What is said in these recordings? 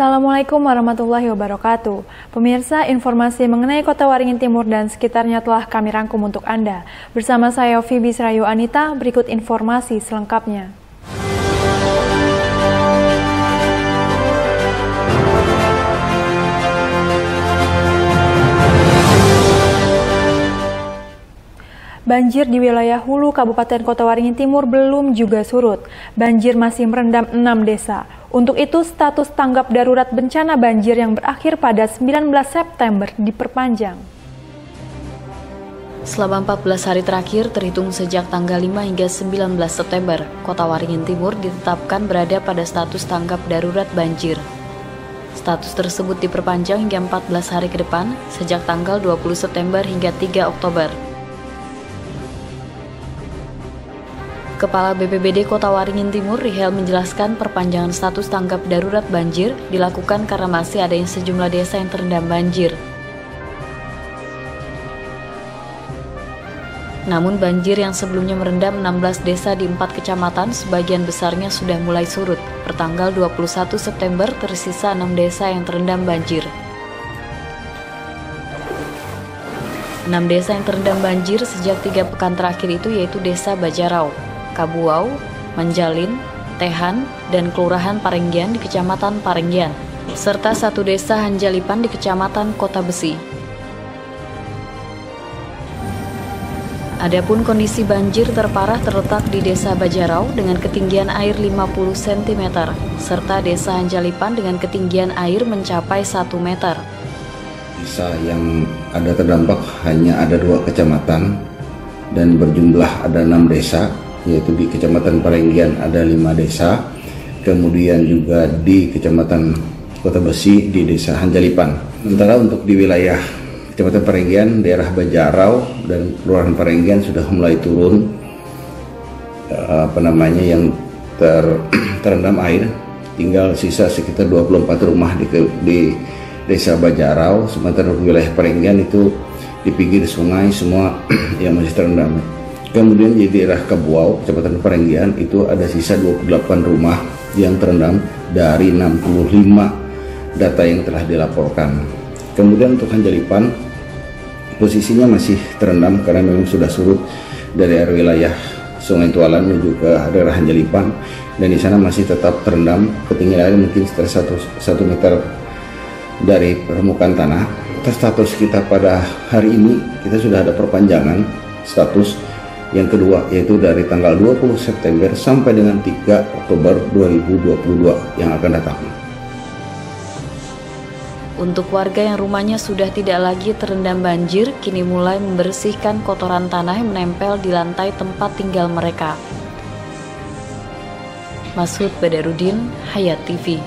Assalamualaikum warahmatullahi wabarakatuh. Pemirsa, informasi mengenai Kota Waringin Timur dan sekitarnya telah kami rangkum untuk Anda. Bersama saya Fibi Serayu Anita, berikut informasi selengkapnya. Banjir di wilayah Hulu Kabupaten Kota Waringin Timur belum juga surut. Banjir masih merendam 6 desa. Untuk itu, status tanggap darurat bencana banjir yang berakhir pada 19 September diperpanjang. Selama 14 hari terakhir, terhitung sejak tanggal 5 hingga 19 September, Kota Waringin Timur ditetapkan berada pada status tanggap darurat banjir. Status tersebut diperpanjang hingga 14 hari ke depan, sejak tanggal 20 September hingga 3 Oktober. Kepala BPBD Kota Waringin Timur, Rihel, menjelaskan perpanjangan status tanggap darurat banjir dilakukan karena masih adanya sejumlah desa yang terendam banjir. Namun banjir yang sebelumnya merendam 16 desa di 4 kecamatan sebagian besarnya sudah mulai surut. Pertanggal 21 September tersisa 6 desa yang terendam banjir. 6 desa yang terendam banjir sejak 3 pekan terakhir itu yaitu Desa Bajarau, Kabuau, Menjalin, Tehan, dan Kelurahan Parenggian di Kecamatan Parenggian, serta 1 desa Hanjalipan di Kecamatan Kota Besi. Adapun kondisi banjir terparah terletak di Desa Bajarau dengan ketinggian air 50 cm, serta Desa Hanjalipan dengan ketinggian air mencapai 1 meter. Desa yang ada terdampak hanya ada 2 kecamatan dan berjumlah ada 6 desa, yaitu di Kecamatan Parenggian ada 5 desa, kemudian juga di Kecamatan Kota Besi di Desa Hanjalipan. Sementara untuk di wilayah Kecamatan Parenggian, daerah Bajarau dan Kelurahan Parenggian sudah mulai turun yang terendam air, tinggal sisa sekitar 24 rumah di Desa Bajarau, sementara wilayah Parenggian itu di pinggir sungai semua yang masih terendam. Kemudian di daerah Kabuau, Kecamatan Parenggian, itu ada sisa 28 rumah yang terendam dari 65 data yang telah dilaporkan. Kemudian untuk Hanjalipan, posisinya masih terendam karena memang sudah surut dari area wilayah Sungai Tualan menuju ke daerah Hanjalipan, dan di sana masih tetap terendam, ketinggian air mungkin sekitar 1 meter dari permukaan tanah. Status kita pada hari ini, kita sudah ada perpanjangan status yang kedua, yaitu dari tanggal 20 September sampai dengan 3 Oktober 2022 yang akan datang. Untuk warga yang rumahnya sudah tidak lagi terendam banjir, kini mulai membersihkan kotoran tanah yang menempel di lantai tempat tinggal mereka. Masud Badarudin, Hayat TV.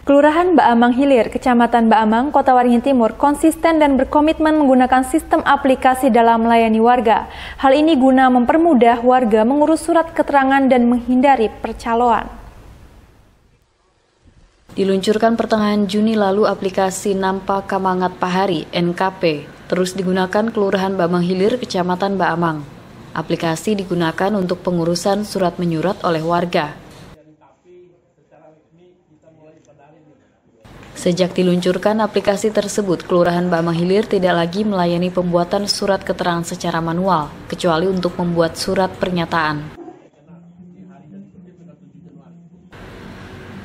Kelurahan Baamang Hilir, Kecamatan Baamang, Kota Waringin Timur konsisten dan berkomitmen menggunakan sistem aplikasi dalam melayani warga. Hal ini guna mempermudah warga mengurus surat keterangan dan menghindari percaloan. Diluncurkan pertengahan Juni lalu, aplikasi Nampa Kamangat Pahari (NKP) terus digunakan Kelurahan Baamang Hilir, Kecamatan Baamang. Aplikasi digunakan untuk pengurusan surat menyurat oleh warga. Sejak diluncurkan aplikasi tersebut, Kelurahan Baamang Hilir tidak lagi melayani pembuatan surat keterangan secara manual, kecuali untuk membuat surat pernyataan.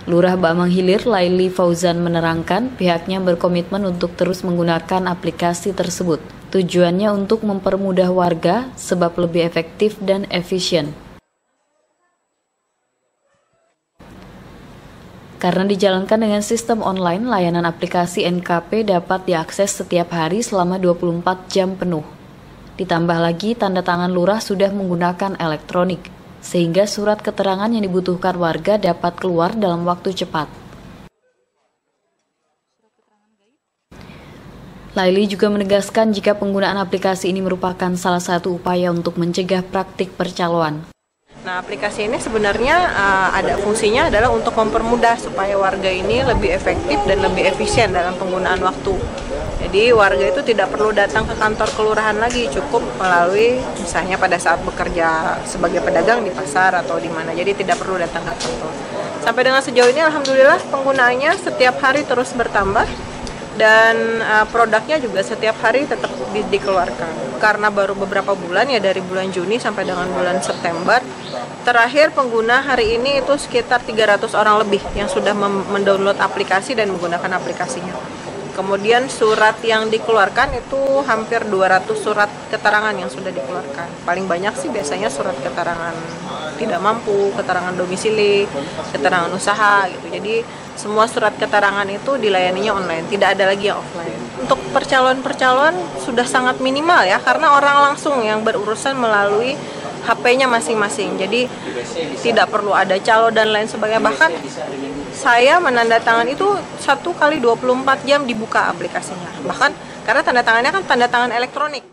Lurah Baamang Hilir, Laili Fauzan, menerangkan pihaknya berkomitmen untuk terus menggunakan aplikasi tersebut. Tujuannya untuk mempermudah warga sebab lebih efektif dan efisien. Karena dijalankan dengan sistem online, layanan aplikasi NKP dapat diakses setiap hari selama 24 jam penuh. Ditambah lagi, tanda tangan lurah sudah menggunakan elektronik, sehingga surat keterangan yang dibutuhkan warga dapat keluar dalam waktu cepat. Laili juga menegaskan jika penggunaan aplikasi ini merupakan salah satu upaya untuk mencegah praktik percaloan. Nah, aplikasi ini sebenarnya ada fungsinya adalah untuk mempermudah supaya warga ini lebih efektif dan lebih efisien dalam penggunaan waktu. Jadi warga itu tidak perlu datang ke kantor kelurahan lagi, cukup melalui misalnya pada saat bekerja sebagai pedagang di pasar atau di mana. Jadi tidak perlu datang ke kantor. Sampai dengan sejauh ini alhamdulillah penggunaannya setiap hari terus bertambah dan produknya juga setiap hari tetap dikeluarkan. Karena baru beberapa bulan ya, dari bulan Juni sampai dengan bulan September, terakhir pengguna hari ini itu sekitar 300 orang lebih yang sudah mendownload aplikasi dan menggunakan aplikasinya. Kemudian surat yang dikeluarkan itu hampir 200 surat keterangan yang sudah dikeluarkan. Paling banyak sih biasanya surat keterangan tidak mampu, keterangan domisili, keterangan usaha gitu. Jadi semua surat keterangan itu dilayaninya online, tidak ada lagi yang offline. Untuk percalon sudah sangat minimal ya, karena orang langsung yang berurusan melalui HP-nya masing-masing. Jadi tidak perlu ada calo dan lain sebagainya. Bahkan saya menandatangan itu 1 kali 24 jam dibuka aplikasinya. Bahkan karena tanda tangannya kan tanda tangan elektronik.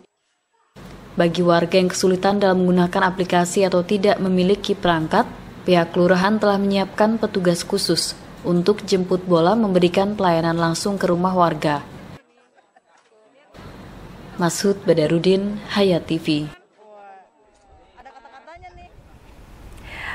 Bagi warga yang kesulitan dalam menggunakan aplikasi atau tidak memiliki perangkat, pihak kelurahan telah menyiapkan petugas khusus untuk jemput bola memberikan pelayanan langsung ke rumah warga. Masud Badarudin, Hayat TV.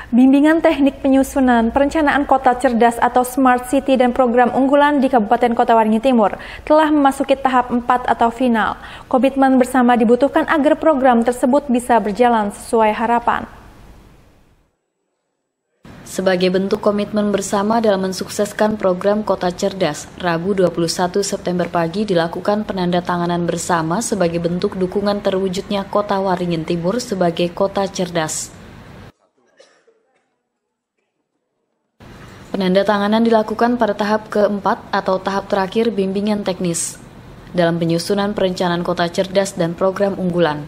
Bimbingan teknik penyusunan perencanaan kota cerdas atau Smart City dan program unggulan di Kabupaten Kota Waringin Timur telah memasuki tahap 4 atau final. Komitmen bersama dibutuhkan agar program tersebut bisa berjalan sesuai harapan. Sebagai bentuk komitmen bersama dalam mensukseskan program Kota Cerdas, Rabu 21 September pagi dilakukan penandatanganan bersama sebagai bentuk dukungan terwujudnya Kota Waringin Timur sebagai Kota Cerdas. Penandatanganan dilakukan pada tahap keempat atau tahap terakhir bimbingan teknis dalam penyusunan perencanaan kota cerdas dan program unggulan.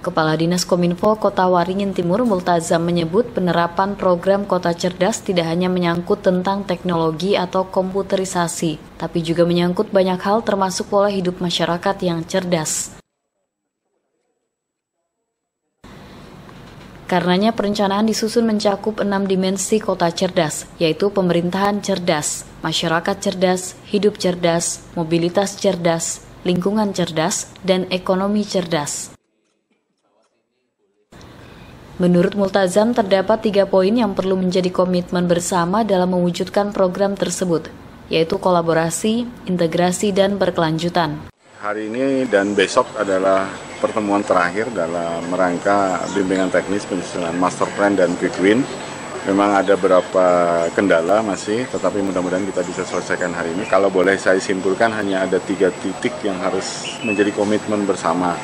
Kepala Dinas Kominfo Kota Waringin Timur Multazam menyebut penerapan program kota cerdas tidak hanya menyangkut tentang teknologi atau komputerisasi, tapi juga menyangkut banyak hal termasuk pola hidup masyarakat yang cerdas. Karenanya perencanaan disusun mencakup 6 dimensi kota cerdas, yaitu pemerintahan cerdas, masyarakat cerdas, hidup cerdas, mobilitas cerdas, lingkungan cerdas, dan ekonomi cerdas. Menurut Multazam, terdapat 3 poin yang perlu menjadi komitmen bersama dalam mewujudkan program tersebut, yaitu kolaborasi, integrasi, dan berkelanjutan. Hari ini dan besok adalah pertemuan terakhir dalam rangka bimbingan teknis penyusunan master plan dan quick win. Memang ada beberapa kendala masih, tetapi mudah-mudahan kita bisa selesaikan hari ini. Kalau boleh saya simpulkan, hanya ada 3 titik yang harus menjadi komitmen bersama.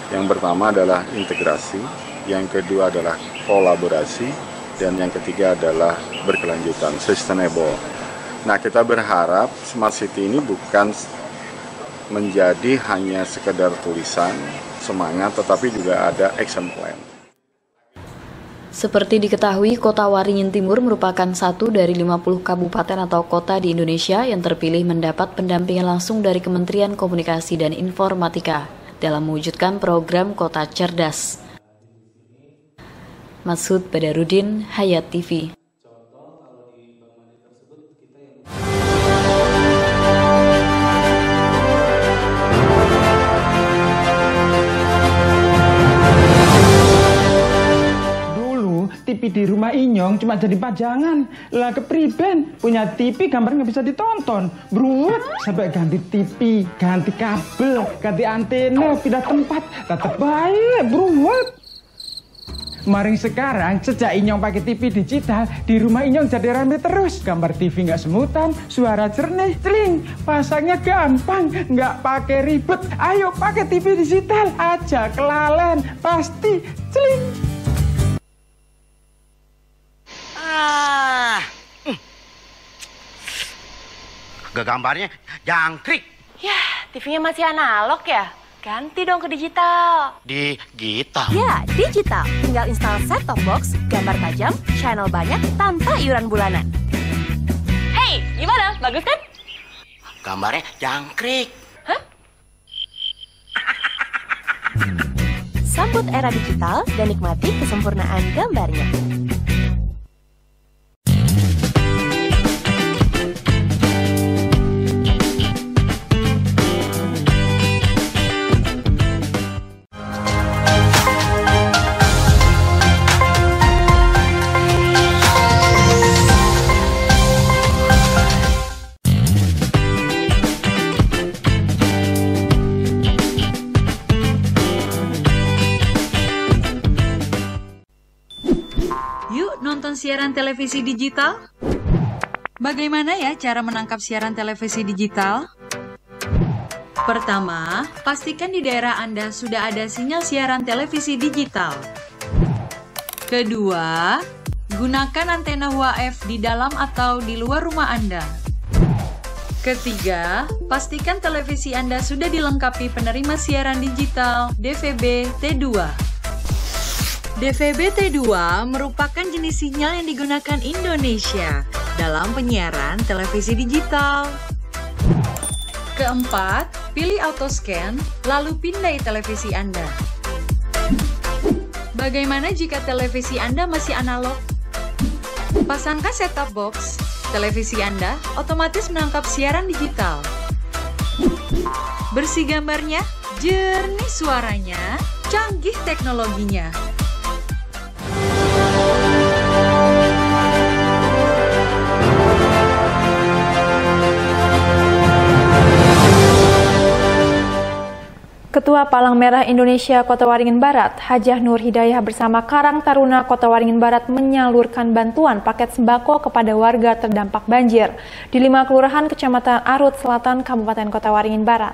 Yang pertama adalah integrasi, yang kedua adalah kolaborasi, dan yang ketiga adalah berkelanjutan, sustainable. Nah, kita berharap Smart City ini bukan menjadi hanya sekedar tulisan, semangat, tetapi juga ada action plan. Seperti diketahui, Kota Waringin Timur merupakan satu dari 50 kabupaten atau kota di Indonesia yang terpilih mendapat pendampingan langsung dari Kementerian Komunikasi dan Informatika dalam mewujudkan program Kota Cerdas. Masud Badarudin, Hayat TV. TV di rumah Inyong cuma jadi pajangan. Lah kepriben punya TV gambar nggak bisa ditonton. Bruwet sampai ganti TV, ganti kabel, ganti antena, pindah tempat. Tetap baik, bruwet. Maring sekarang sejak Inyong pakai TV digital, di rumah Inyong jadi rame terus. Gambar TV nggak semutan, suara jernih, celing. Pasangnya gampang, nggak pakai ribet. Ayo pakai TV digital aja, kelalen pasti celing. Gambarnya jangkrik. Yah, TV-nya masih analog ya? Ganti dong ke digital. Digital? Ya, digital. Tinggal install set-top box, gambar tajam, channel banyak, tanpa iuran bulanan. Hey, gimana? Bagus kan? Gambarnya jangkrik. Hah? Sambut era digital dan nikmati kesempurnaan gambarnya. siaran televisi digital? Bagaimana ya cara menangkap siaran televisi digital? Pertama, pastikan di daerah Anda sudah ada sinyal siaran televisi digital. Kedua, gunakan antena UHF di dalam atau di luar rumah Anda. Ketiga, pastikan televisi Anda sudah dilengkapi penerima siaran digital DVB T2. DVB T2 merupakan jenis sinyal yang digunakan Indonesia dalam penyiaran televisi digital. Keempat, pilih autoscan, lalu pindai televisi Anda. Bagaimana jika televisi Anda masih analog? Pasangkan set-top box, televisi Anda otomatis menangkap siaran digital. Bersih gambarnya, jernih suaranya, canggih teknologinya. Ketua Palang Merah Indonesia Kota Waringin Barat, Hajah Nur Hidayah bersama Karang Taruna Kota Waringin Barat menyalurkan bantuan paket sembako kepada warga terdampak banjir di 5 kelurahan Kecamatan Arut Selatan, Kabupaten Kota Waringin Barat.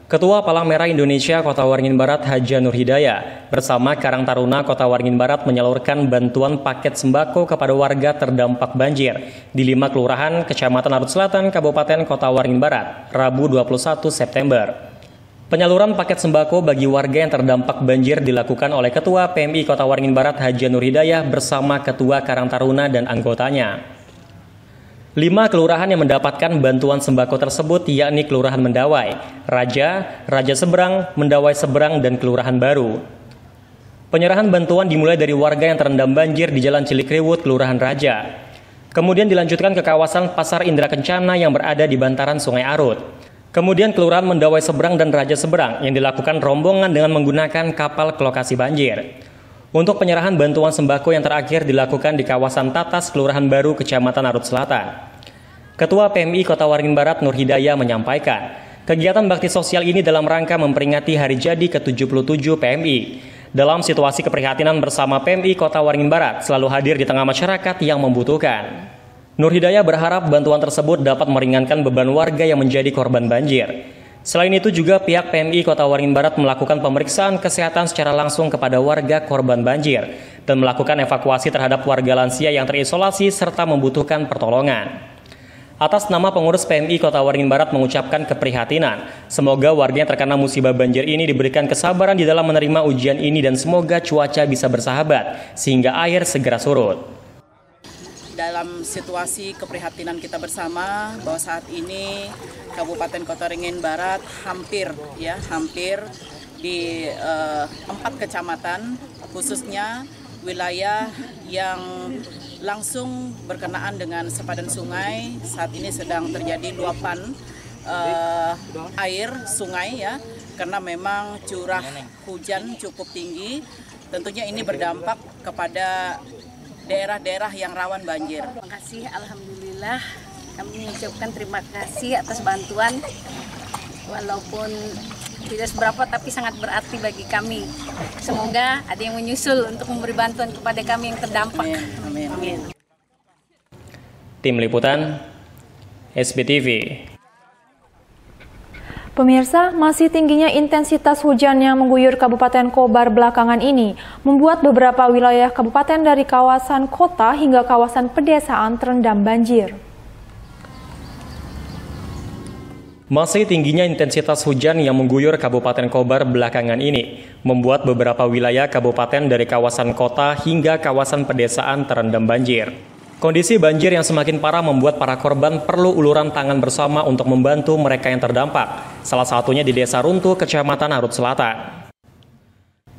Ketua Palang Merah Indonesia Kota Waringin Barat Hajah Nur Hidayah bersama Karang Taruna Kota Waringin Barat menyalurkan bantuan paket sembako kepada warga terdampak banjir di 5 kelurahan Kecamatan Arut Selatan, Kabupaten Kota Waringin Barat, Rabu 21 September. Penyaluran paket sembako bagi warga yang terdampak banjir dilakukan oleh Ketua PMI Kota Waringin Barat Hajah Nur Hidayah bersama Ketua Karang Taruna dan anggotanya. 5 kelurahan yang mendapatkan bantuan sembako tersebut yakni Kelurahan Mendawai, Raja Seberang, Mendawai Seberang, dan Kelurahan Baru. Penyerahan bantuan dimulai dari warga yang terendam banjir di Jalan Cilikriwut, Kelurahan Raja. Kemudian dilanjutkan ke kawasan Pasar Indra Kencana yang berada di bantaran Sungai Arut. Kemudian Kelurahan Mendawai Seberang dan Raja Seberang yang dilakukan rombongan dengan menggunakan kapal ke lokasi banjir. Untuk penyerahan bantuan sembako yang terakhir dilakukan di kawasan Tatas, Kelurahan Baru, Kecamatan Arut Selatan. Ketua PMI Kota Waringin Barat Nur Hidayah menyampaikan, kegiatan bakti sosial ini dalam rangka memperingati hari jadi ke-77 PMI. Dalam situasi keprihatinan bersama PMI Kota Waringin Barat selalu hadir di tengah masyarakat yang membutuhkan. Nur Hidayah berharap bantuan tersebut dapat meringankan beban warga yang menjadi korban banjir. Selain itu juga pihak PMI Kota Waringin Barat melakukan pemeriksaan kesehatan secara langsung kepada warga korban banjir dan melakukan evakuasi terhadap warga lansia yang terisolasi serta membutuhkan pertolongan. Atas nama pengurus PMI Kota Waringin Barat mengucapkan keprihatinan. Semoga warga yang terkena musibah banjir ini diberikan kesabaran di dalam menerima ujian ini dan semoga cuaca bisa bersahabat sehingga air segera surut. Dalam situasi keprihatinan kita bersama bahwa saat ini Kabupaten Kota Waringin Barat hampir di 4 kecamatan khususnya wilayah yang langsung berkenaan dengan sepadan sungai saat ini sedang terjadi luapan air sungai ya, karena memang curah hujan cukup tinggi. Tentunya ini berdampak kepada daerah-daerah yang rawan banjir. Terima kasih, alhamdulillah kami mengucapkan terima kasih atas bantuan, walaupun tidak seberapa tapi sangat berarti bagi kami. Semoga ada yang menyusul untuk memberi bantuan kepada kami yang terdampak. Amin. Amin. Tim Liputan SBTV. Pemirsa, masih tingginya intensitas hujan yang mengguyur Kabupaten Kobar belakangan ini membuat beberapa wilayah kabupaten dari kawasan kota hingga kawasan pedesaan terendam banjir. Masih tingginya intensitas hujan yang mengguyur Kabupaten Kobar belakangan ini membuat beberapa wilayah kabupaten dari kawasan kota hingga kawasan pedesaan terendam banjir. Kondisi banjir yang semakin parah membuat para korban perlu uluran tangan bersama untuk membantu mereka yang terdampak, salah satunya di Desa Runtuh, Kecamatan Arut Selatan.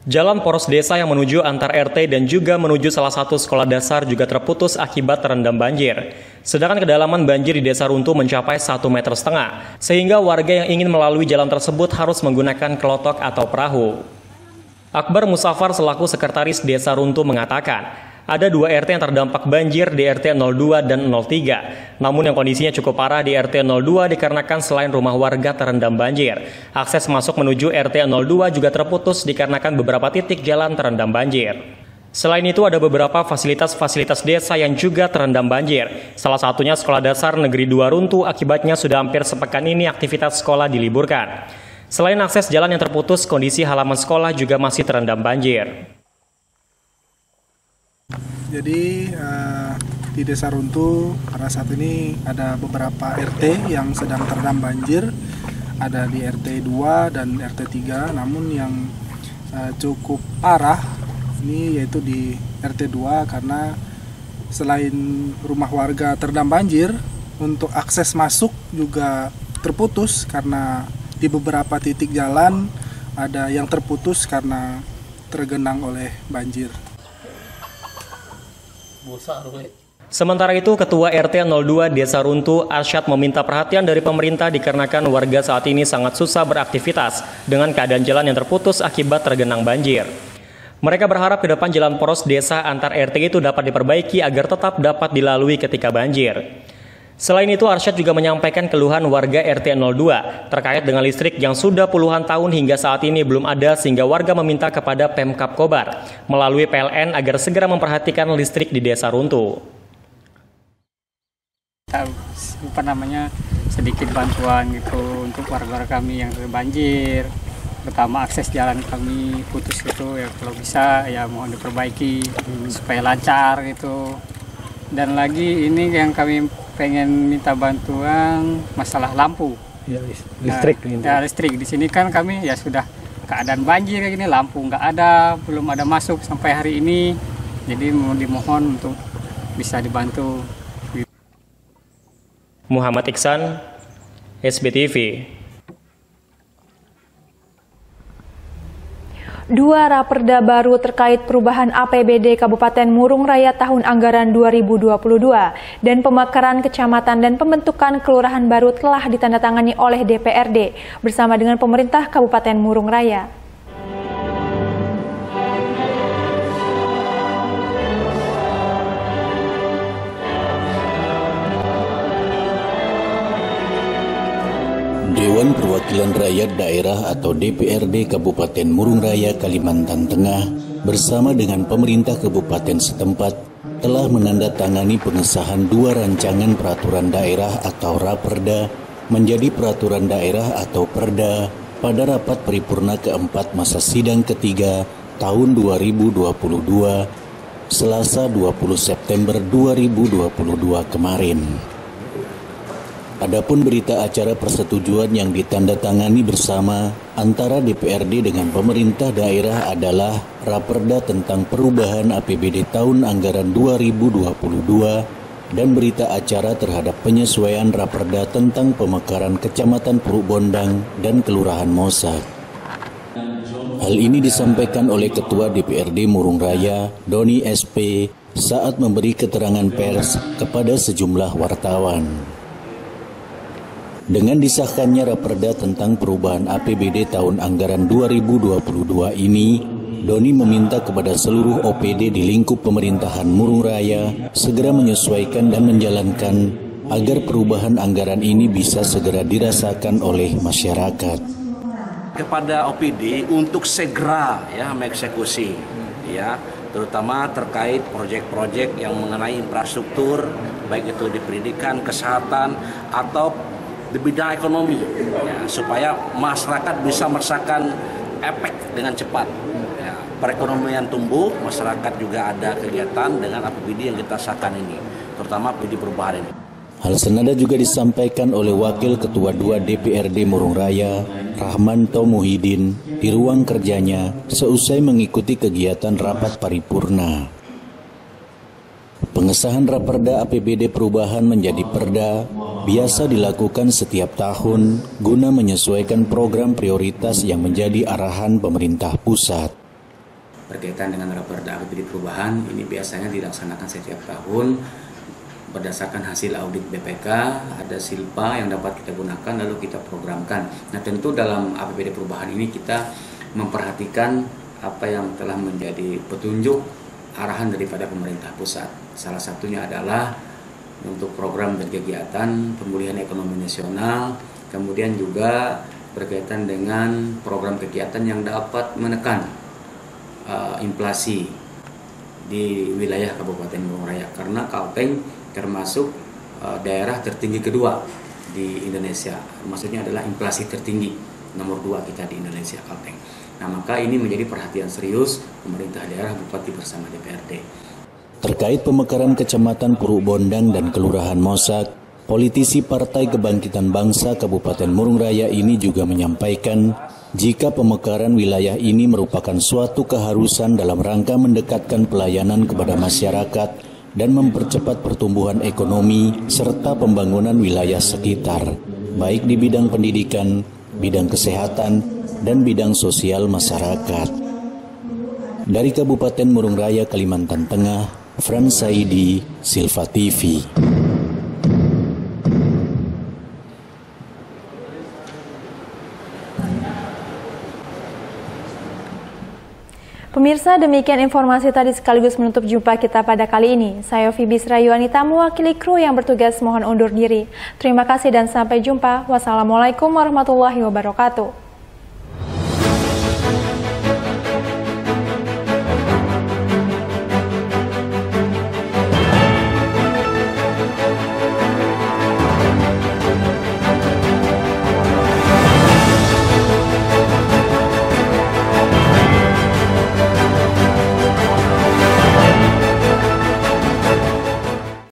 Jalan poros desa yang menuju antar RT dan juga menuju salah satu sekolah dasar juga terputus akibat terendam banjir. Sedangkan kedalaman banjir di Desa Runtuh mencapai 1,5 meter, sehingga warga yang ingin melalui jalan tersebut harus menggunakan kelotok atau perahu. Akbar Musafar selaku Sekretaris Desa Runtuh mengatakan, ada 2 RT yang terdampak banjir di RT 02 dan 03. Namun yang kondisinya cukup parah di RT 02 dikarenakan selain rumah warga terendam banjir, akses masuk menuju RT 02 juga terputus dikarenakan beberapa titik jalan terendam banjir. Selain itu ada beberapa fasilitas-fasilitas desa yang juga terendam banjir. Salah satunya Sekolah Dasar Negeri 2 runtuh, akibatnya sudah hampir sepekan ini aktivitas sekolah diliburkan. Selain akses jalan yang terputus, kondisi halaman sekolah juga masih terendam banjir. Jadi di Desa Runtuh karena saat ini ada beberapa RT yang sedang terendam banjir, ada di RT 2 dan RT 3, namun yang cukup parah ini yaitu di RT 2 karena selain rumah warga terendam banjir, untuk akses masuk juga terputus karena di beberapa titik jalan ada yang terputus karena tergenang oleh banjir. Sementara itu, Ketua RT 02 Desa Runtuh, Arsyad, meminta perhatian dari pemerintah dikarenakan warga saat ini sangat susah beraktivitas dengan keadaan jalan yang terputus akibat tergenang banjir. Mereka berharap ke depan jalan poros desa antar RT itu dapat diperbaiki agar tetap dapat dilalui ketika banjir. Selain itu, Arsyad juga menyampaikan keluhan warga RT 02 terkait dengan listrik yang sudah puluhan tahun hingga saat ini belum ada, sehingga warga meminta kepada Pemkab Kobar melalui PLN agar segera memperhatikan listrik di Desa Runtuh. Sedikit bantuan gitu untuk warga kami yang terbanjir. Pertama, akses jalan kami putus gitu ya, kalau bisa ya mohon diperbaiki supaya lancar gitu. Dan lagi ini yang kami pengen minta bantuan masalah lampu. Ya, listrik. Listrik di sini kan kami ya sudah keadaan banjir kayak gini, lampu nggak ada, belum ada masuk sampai hari ini. Jadi dimohon untuk bisa dibantu. Muhammad Iksan, SBTV. Dua raperda baru terkait perubahan APBD Kabupaten Murung Raya tahun anggaran 2022 dan pemekaran kecamatan dan pembentukan kelurahan baru telah ditandatangani oleh DPRD bersama dengan pemerintah Kabupaten Murung Raya. Dewan Perwakilan Rakyat Daerah atau DPRD Kabupaten Murung Raya, Kalimantan Tengah bersama dengan pemerintah kabupaten setempat telah menandatangani pengesahan dua rancangan peraturan daerah atau Raperda menjadi peraturan daerah atau Perda pada rapat paripurna keempat masa sidang ketiga tahun 2022 Selasa 20 September 2022 kemarin. Adapun berita acara persetujuan yang ditandatangani bersama antara DPRD dengan pemerintah daerah adalah Raperda tentang perubahan APBD tahun anggaran 2022 dan berita acara terhadap penyesuaian Raperda tentang pemekaran Kecamatan Puruk Bondang dan Kelurahan Mosak. Hal ini disampaikan oleh Ketua DPRD Murung Raya, Doni SP, saat memberi keterangan pers kepada sejumlah wartawan. Dengan disahkannya Raperda tentang perubahan APBD tahun anggaran 2022 ini, Doni meminta kepada seluruh OPD di lingkup pemerintahan Murung Raya segera menyesuaikan dan menjalankan agar perubahan anggaran ini bisa segera dirasakan oleh masyarakat. Kepada OPD untuk segera mengeksekusi, terutama terkait proyek-proyek yang mengenai infrastruktur, baik itu di pendidikan, kesehatan, atau di bidang ekonomi, supaya masyarakat bisa merasakan efek dengan cepat. Perekonomian tumbuh, masyarakat juga ada kegiatan dengan APBD yang kita sahkan ini, terutama APBD perubahan ini. Hal senada juga disampaikan oleh Wakil Ketua 2 DPRD Murung Raya, Rahmanto Muhyiddin, di ruang kerjanya seusai mengikuti kegiatan rapat paripurna. Pengesahan Raperda APBD perubahan menjadi Perda biasa dilakukan setiap tahun guna menyesuaikan program prioritas yang menjadi arahan pemerintah pusat. Berkaitan dengan Raperda APBD perubahan, ini biasanya dilaksanakan setiap tahun berdasarkan hasil audit BPK, ada silpa yang dapat kita gunakan lalu kita programkan. Nah, tentu dalam APBD perubahan ini kita memperhatikan apa yang telah menjadi petunjuk arahan daripada pemerintah pusat. Salah satunya adalah untuk program dan kegiatan pemulihan ekonomi nasional, kemudian juga berkaitan dengan program kegiatan yang dapat menekan inflasi di wilayah Kabupaten Murung Raya, karena Kalteng termasuk daerah tertinggi kedua di Indonesia. Maksudnya adalah inflasi tertinggi nomor 2 kita di Indonesia, Kalteng. Nah, maka ini menjadi perhatian serius pemerintah daerah, Bupati bersama DPRD. Terkait pemekaran Kecamatan Puruk Bondang dan Kelurahan Mosak, politisi Partai Kebangkitan Bangsa Kabupaten Murung Raya ini juga menyampaikan jika pemekaran wilayah ini merupakan suatu keharusan dalam rangka mendekatkan pelayanan kepada masyarakat dan mempercepat pertumbuhan ekonomi serta pembangunan wilayah sekitar, baik di bidang pendidikan, bidang kesehatan, dan bidang sosial masyarakat. Dari Kabupaten Murung Raya, Kalimantan Tengah, Frans Saidi, Silva TV. Pemirsa, demikian informasi tadi sekaligus menutup jumpa kita pada kali ini. Saya Fibis Rayuanita mewakili kru yang bertugas mohon undur diri. Terima kasih dan sampai jumpa. Wassalamualaikum warahmatullahi wabarakatuh.